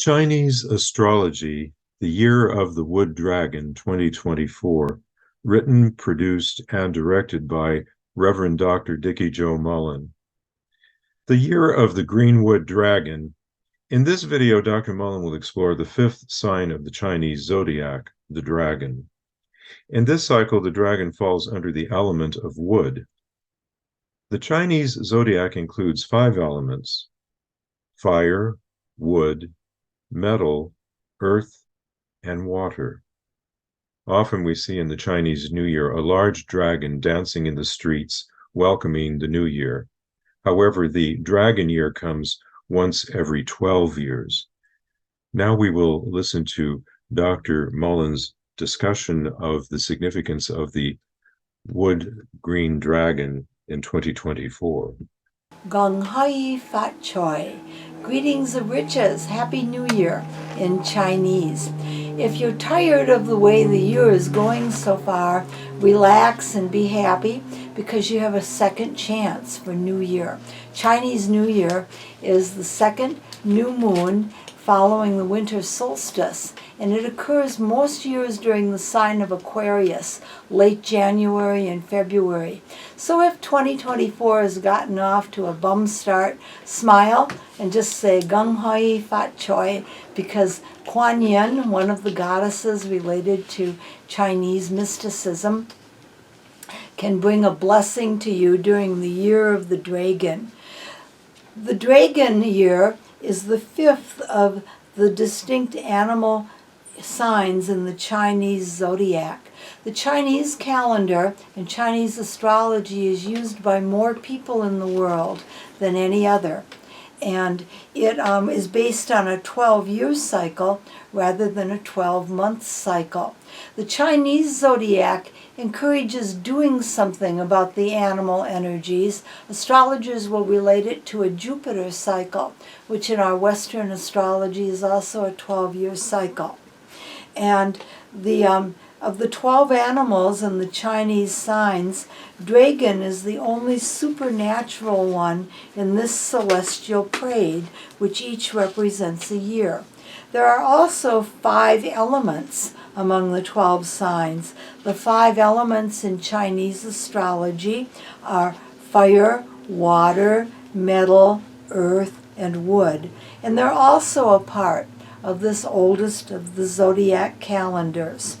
Chinese Astrology, the Year of the Wood Dragon 2024, written, produced, and directed by Reverend Dr. Joe Mullen. The Year of the Greenwood Dragon. In this video, Dr. Mullen will explore the fifth sign of the Chinese Zodiac, the dragon. In this cycle, the dragon falls under the element of wood. The Chinese Zodiac includes 5 elements: fire, wood, metal, earth, and water. Often we see in the Chinese New Year a large dragon dancing in the streets, welcoming the new year. However, the dragon year comes once every 12 years. Now we will listen to Dr. Mullen's discussion of the significance of the wood green dragon in 2024. Gong Hai Fat Choi. Greetings of riches. Happy New Year in Chinese. If you're tired of the way the year is going so far, relax and be happy because you have a second chance for New Year. Chinese New Year is the second new moon following the winter solstice, and it occurs most years during the sign of Aquarius, late January and February. So if 2024 has gotten off to a bum start, smile and just say Gung Hoi Fat Choi, because Kuan Yin, one of the goddesses related to Chinese mysticism, can bring a blessing to you during the year of the dragon. The dragon year is the 5th of the distinct animal signs in the Chinese zodiac. The Chinese calendar and Chinese astrology is used by more people in the world than any other. And it is based on a 12-year cycle rather than a 12-month cycle. The Chinese zodiac encourages doing something about the animal energies. Astrologers will relate it to a Jupiter cycle, which in our Western astrology is also a 12-year cycle. And of the 12 animals in the Chinese signs, dragon is the only supernatural one in this celestial parade, which each represents a year. There are also 5 elements among the 12 signs. The 5 elements in Chinese astrology are fire, water, metal, earth, and wood. And they're also a part of this oldest of the zodiac calendars.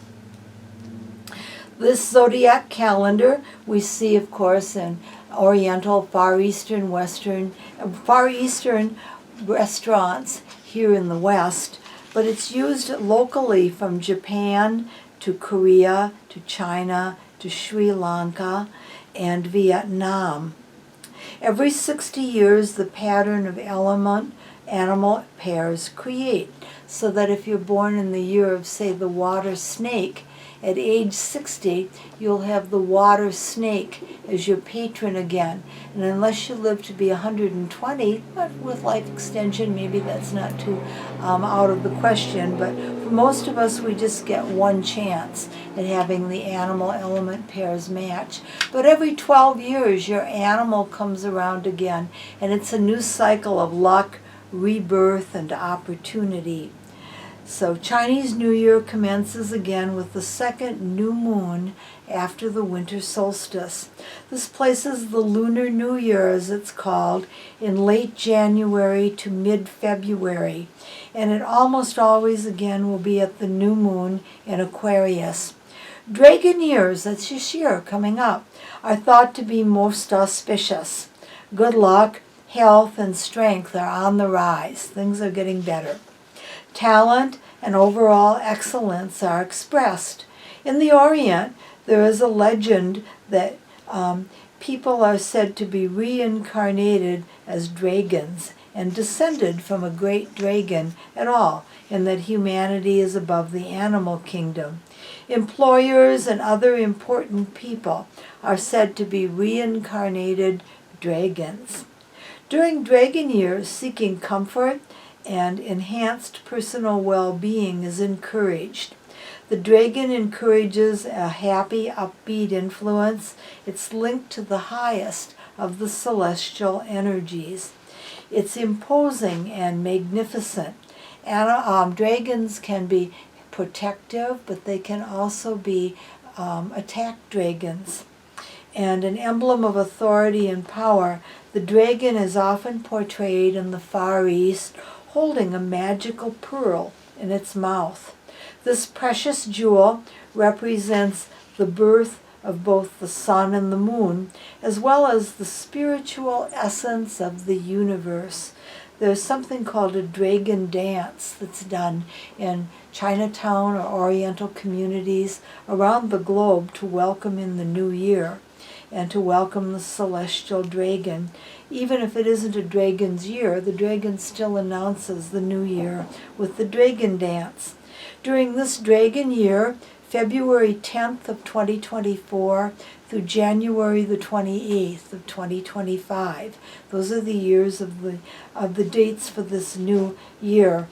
This zodiac calendar we see, of course, in Oriental, Far Eastern restaurants here in the West, but it's used locally from Japan to Korea to China to Sri Lanka and Vietnam. Every 60 years, the pattern of animal pairs create, so that if you're born in the year of, say, the water snake, at age 60, you'll have the water snake as your patron again. And unless you live to be 120, but with life extension, maybe that's not too out of the question. But for most of us, we just get one chance at having the animal element pairs match. But every 12 years, your animal comes around again, and it's a new cycle of luck, rebirth, and opportunity. So Chinese New Year commences again with the second new moon after the winter solstice. This places the Lunar New Year, as it's called, in late January to mid-February. And it almost always again will be at the new moon in Aquarius. Dragon years, that's this year coming up, are thought to be most auspicious. Good luck, health, and strength are on the rise. Things are getting better. Talent and overall excellence are expressed. In the Orient, there is a legend that people are said to be reincarnated as dragons and descended from a great dragon at all, and that humanity is above the animal kingdom. Employers and other important people are said to be reincarnated dragons. During dragon years, seeking comfort and enhanced personal well-being is encouraged. The dragon encourages a happy, upbeat influence. It's linked to the highest of the celestial energies. It's imposing and magnificent, Dragons can be protective, but they can also be attack dragons. And an emblem of authority and power, the dragon is often portrayed in the Far East holding a magical pearl in its mouth. This precious jewel represents the birth of both the sun and the moon, as well as the spiritual essence of the universe. There's something called a dragon dance that's done in Chinatown or Oriental communities around the globe to welcome in the new year and to welcome the celestial dragon. Even if it isn't a dragon's year, the dragon still announces the new year with the dragon dance. During this dragon year, February 10th of 2024 through January the 28th of 2025. Those are the years of the dates for this new year.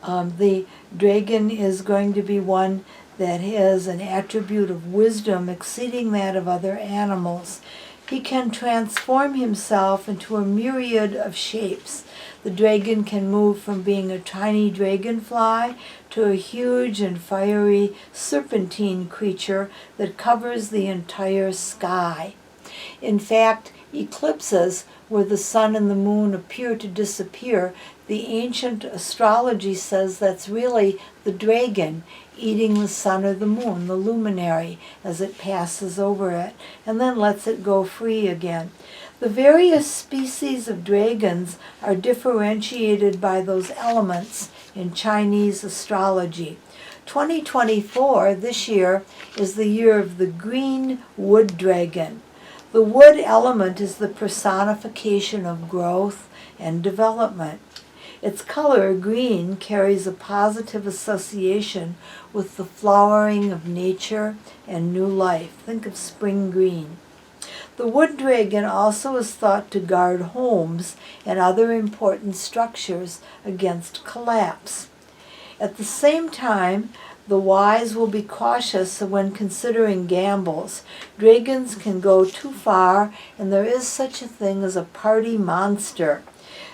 The dragon is going to be one that has an attribute of wisdom exceeding that of other animals. He can transform himself into a myriad of shapes. The dragon can move from being a tiny dragonfly to a huge and fiery serpentine creature that covers the entire sky. In fact, eclipses where the sun and the moon appear to disappear, the ancient astrology says that's really the dragon eating the sun or the moon, the luminary, as it passes over it, and then lets it go free again. The various species of dragons are differentiated by those elements in Chinese astrology. 2024, this year, is the year of the green wood dragon. The wood element is the personification of growth and development. Its color, green, carries a positive association with the flowering of nature and new life. Think of spring green. The wood dragon also is thought to guard homes and other important structures against collapse. At the same time, the wise will be cautious when considering gambles. Dragons can go too far, and there is such a thing as a party monster.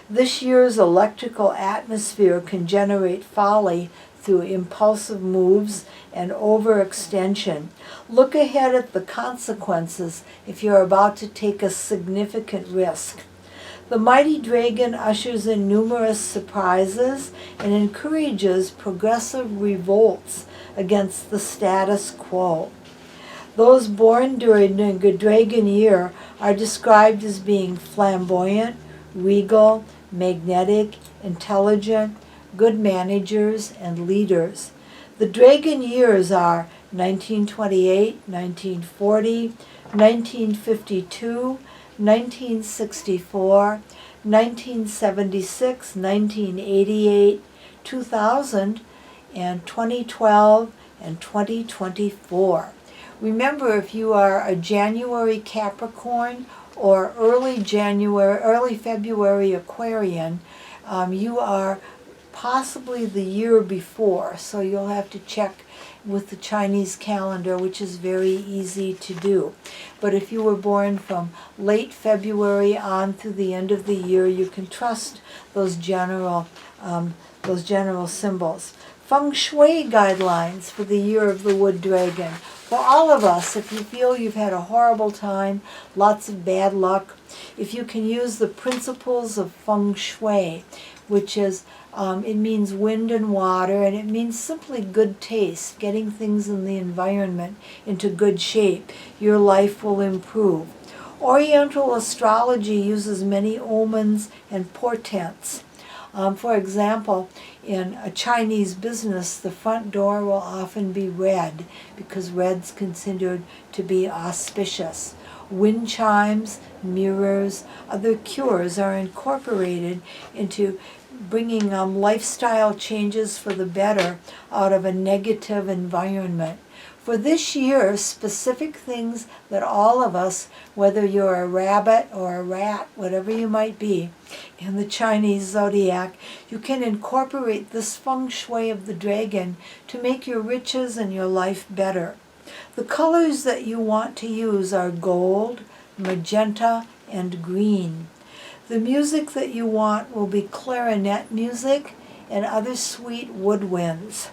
This year's electrical atmosphere can generate folly through impulsive moves and overextension. Look ahead at the consequences if you're about to take a significant risk. The mighty dragon ushers in numerous surprises and encourages progressive revolts against the status quo. Those born during the dragon year are described as being flamboyant, regal, magnetic, intelligent, good managers, and leaders. The dragon years are 1928, 1940, 1952, 1964, 1976, 1988, 2000, and 2012, and 2024. Remember, if you are a January Capricorn or early February Aquarian, you are possibly the year before, so you'll have to check with the Chinese calendar, which is very easy to do. But if you were born from late February on through the end of the year, you can trust those general symbols. Feng Shui guidelines for the year of the wood dragon. For all of us, if you feel you've had a horrible time, lots of bad luck, if you can use the principles of Feng Shui, which is, it means wind and water, and it means simply good taste, getting things in the environment into good shape, your life will improve. Oriental astrology uses many omens and portents. For example, in a Chinese business, the front door will often be red because red's considered to be auspicious. Wind chimes, mirrors, other cures are incorporated into bringing lifestyle changes for the better out of a negative environment. For this year, specific things that all of us, whether you're a rabbit or a rat, whatever you might be, in the Chinese Zodiac, you can incorporate this feng shui of the dragon to make your riches and your life better. The colors that you want to use are gold, magenta, and green. The music that you want will be clarinet music and other sweet woodwinds.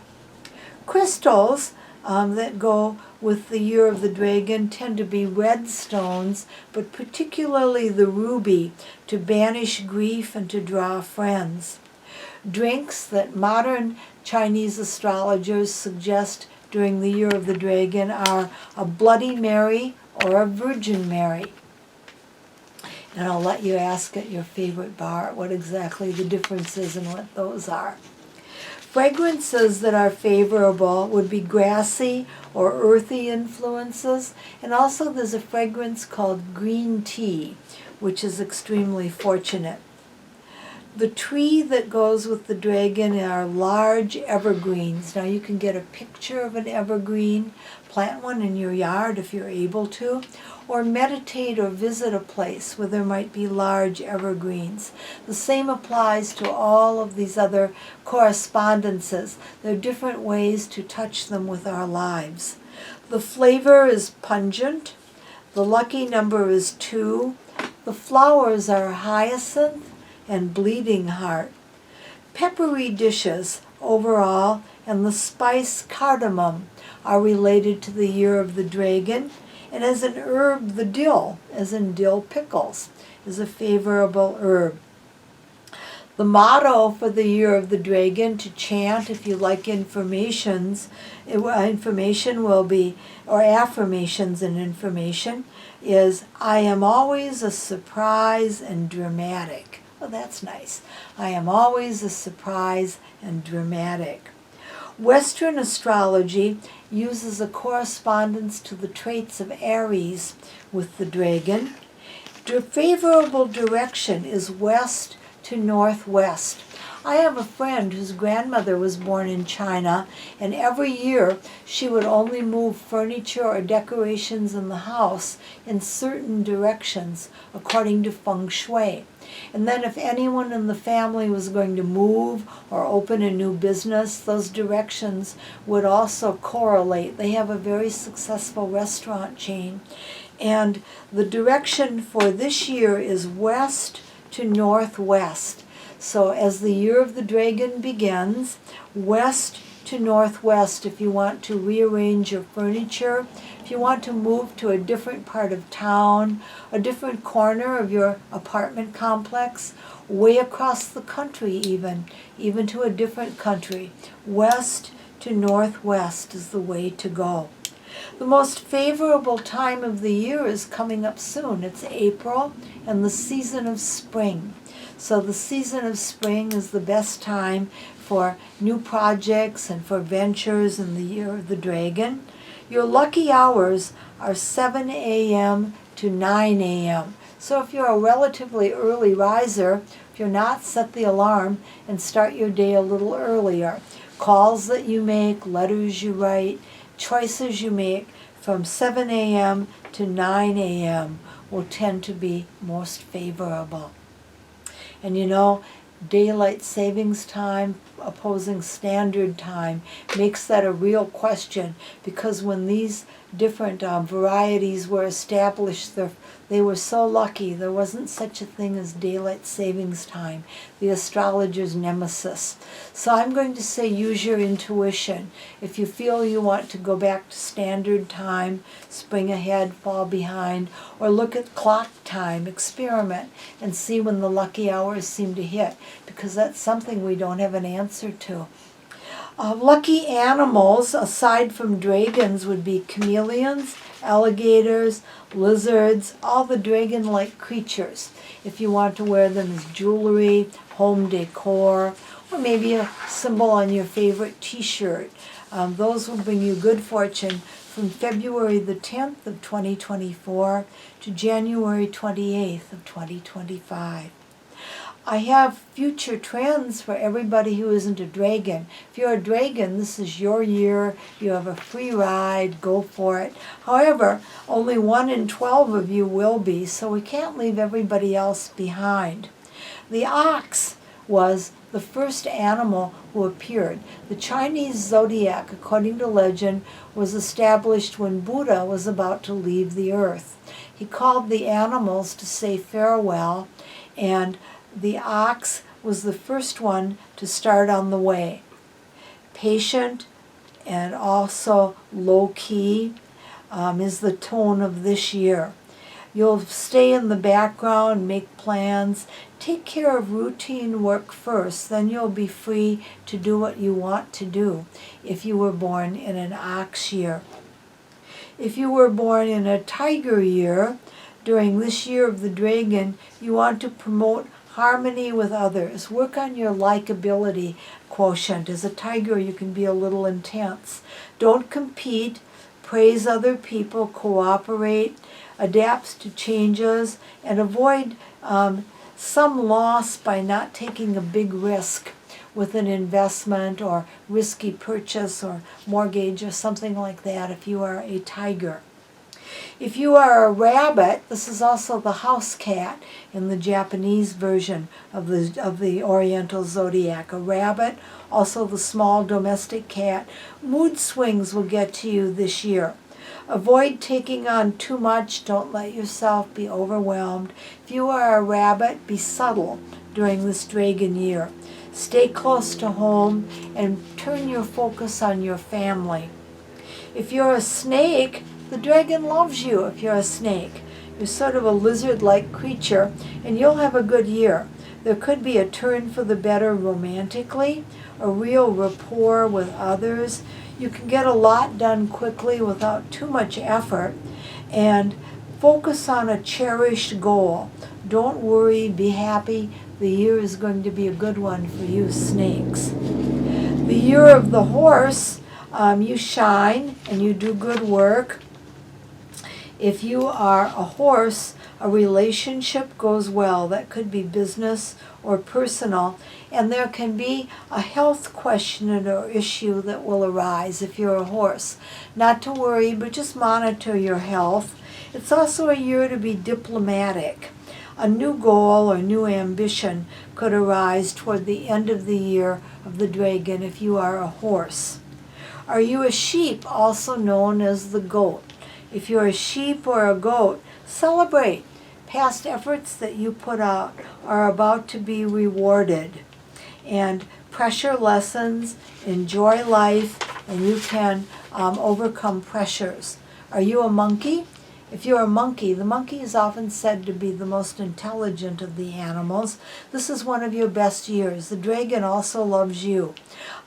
Crystals that go with the year of the dragon tend to be red stones, but particularly the ruby, to banish grief and to draw friends. Drinks that modern Chinese astrologers suggest during the year of the dragon are a Bloody Mary or a Virgin Mary. And I'll let you ask at your favorite bar what exactly the difference is and what those are. Fragrances that are favorable would be grassy or earthy influences, and also there's a fragrance called green tea, which is extremely fortunate. The tree that goes with the dragon are large evergreens. Now you can get a picture of an evergreen, plant one in your yard if you're able to, or meditate or visit a place where there might be large evergreens. The same applies to all of these other correspondences. There are different ways to touch them with our lives. The flavor is pungent. The lucky number is 2. The flowers are hyacinth and bleeding heart. Peppery dishes overall and the spice cardamom are related to the year of the dragon, and as an herb, the dill, as in dill pickles, is a favorable herb. The motto for the year of the dragon to chant, if you like information will be, or affirmations and information, is, I am always a surprise and dramatic. Oh, that's nice. I am always a surprise and dramatic. Western astrology uses a correspondence to the traits of Aries with the dragon. The favorable direction is west to northwest. I have a friend whose grandmother was born in China, and every year she would only move furniture or decorations in the house in certain directions according to Feng shui. And then if anyone in the family was going to move or open a new business, those directions would also correlate. They have a very successful restaurant chain. And the direction for this year is west to northwest. So as the year of the dragon begins, west to northwest if you want to rearrange your furniture, if you want to move to a different part of town, a different corner of your apartment complex, way across the country even to a different country. West to northwest is the way to go. The most favorable time of the year is coming up soon. It's April and the season of spring. So the season of spring is the best time for new projects and for ventures in the year of the dragon. Your lucky hours are 7 a.m. to 9 a.m. So if you're a relatively early riser, if you're not, set the alarm and start your day a little earlier. Calls that you make, letters you write, choices you make from 7 a.m. to 9 a.m. will tend to be most favorable. And you know, daylight savings time opposing standard time makes that a real question, because when these different varieties were established, they were so lucky. There wasn't such a thing as daylight savings time, the astrologer's nemesis. So I'm going to say use your intuition. If you feel you want to go back to standard time, spring ahead, fall behind, or look at clock time, experiment, and see when the lucky hours seem to hit, because that's something we don't have an answer to. Lucky animals, aside from dragons, would be chameleons, alligators, lizards, all the dragon-like creatures. If you want to wear them as jewelry, home decor, or maybe a symbol on your favorite t-shirt. Those will bring you good fortune from February the 10th of 2024 to January 28th of 2025. I have future trends for everybody who isn't a dragon. If you're a dragon, this is your year. You have a free ride. Go for it. However, only 1 in 12 of you will be, so we can't leave everybody else behind. The ox was the first animal who appeared. The Chinese Zodiac, according to legend, was established when Buddha was about to leave the earth. He called the animals to say farewell, And the ox was the first one to start on the way. Patient and also low-key is the tone of this year. You'll stay in the background, make plans, take care of routine work first, then you'll be free to do what you want to do if you were born in an ox year. If you were born in a tiger year, during this year of the dragon, you want to promote harmony with others. Work on your likability quotient. As a tiger, you can be a little intense. Don't compete. Praise other people. Cooperate. Adapt to changes. And avoid some loss by not taking a big risk with an investment or risky purchase or mortgage or something like that if you are a tiger. If you are a rabbit, this is also the house cat in the Japanese version of the Oriental Zodiac. A rabbit, also the small domestic cat. Mood swings will get to you this year. Avoid taking on too much. Don't let yourself be overwhelmed. If you are a rabbit, be subtle during this dragon year. Stay close to home and turn your focus on your family. If you're a snake, the dragon loves you if you're a snake. You're sort of a lizard-like creature, and you'll have a good year. There could be a turn for the better romantically, a real rapport with others. You can get a lot done quickly without too much effort, and focus on a cherished goal. Don't worry, be happy. The year is going to be a good one for you snakes. The year of the horse, you shine and you do good work. If you are a horse, a relationship goes well. That could be business or personal. And there can be a health question or issue that will arise if you're a horse. Not to worry, but just monitor your health. It's also a year to be diplomatic. A new goal or new ambition could arise toward the end of the year of the dragon if you are a horse. Are you a sheep, also known as the goat? If you're a sheep or a goat, celebrate. Past efforts that you put out are about to be rewarded. And pressure lessens, enjoy life, and you can overcome pressures. Are you a monkey? If you're a monkey, the monkey is often said to be the most intelligent of the animals. This is one of your best years. The dragon also loves you.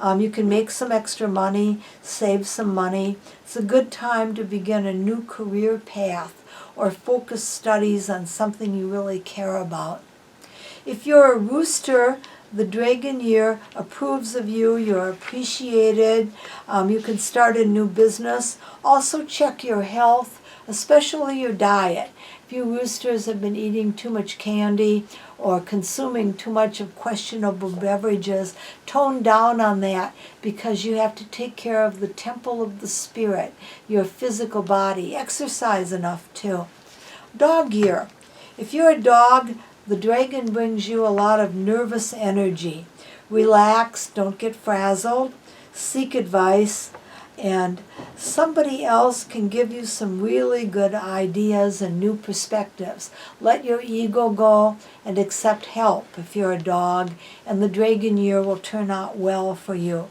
You can make some extra money, save some money. It's a good time to begin a new career path or focus studies on something you really care about. If you're a rooster, the dragon year approves of you. You're appreciated. You can start a new business. Also check your health, especially your diet. If you roosters have been eating too much candy or consuming too much of questionable beverages, tone down on that because you have to take care of the temple of the spirit, your physical body. Exercise enough too. Dog year. If you're a dog, the dragon brings you a lot of nervous energy. Relax, don't get frazzled, seek advice, and somebody else can give you some really good ideas and new perspectives. Let your ego go and accept help if you're a dog, and the dragon year will turn out well for you.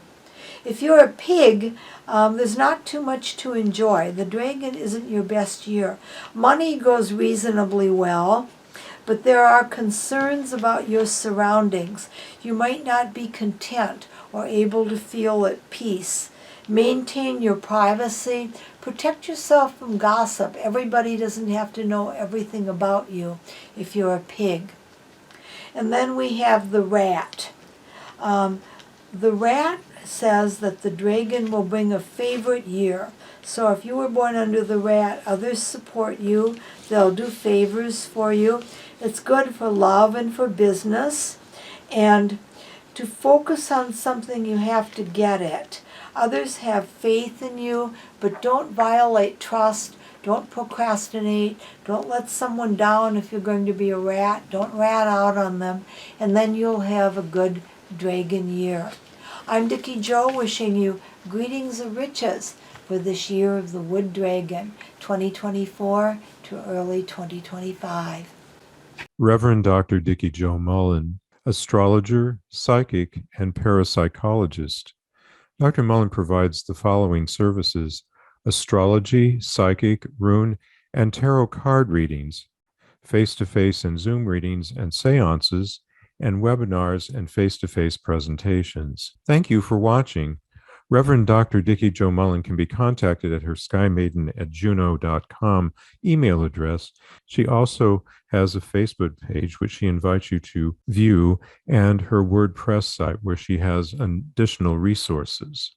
If you're a pig, there's not too much to enjoy. The dragon isn't your best year. Money goes reasonably well, but there are concerns about your surroundings. You might not be content or able to feel at peace. Maintain your privacy. Protect yourself from gossip. Everybody doesn't have to know everything about you if you're a pig. And then we have the rat. The rat says that the dragon will bring a favorite year. So if you were born under the rat, others support you. They'll do favors for you. It's good for love and for business. And to focus on something, you have to get it. Others have faith in you, but don't violate trust. Don't procrastinate. Don't let someone down if you're going to be a rat. Don't rat out on them. And then you'll have a good dragon year. I'm Dickie Jo, wishing you greetings of riches for this year of the Wood Dragon, 2024 to early 2025. Reverend Dr. Dickie Joe Mullen, astrologer, psychic, and parapsychologist. Dr. Mullen provides the following services: astrology, psychic, rune, and tarot card readings, face-to-face and Zoom readings and seances, and webinars and face-to-face presentations. Thank you for watching. Reverend Dr. Dickie Joe Mullen can be contacted at her skymaiden@juno.com email address. She also has a Facebook page, which she invites you to view, and her WordPress site, where she has additional resources.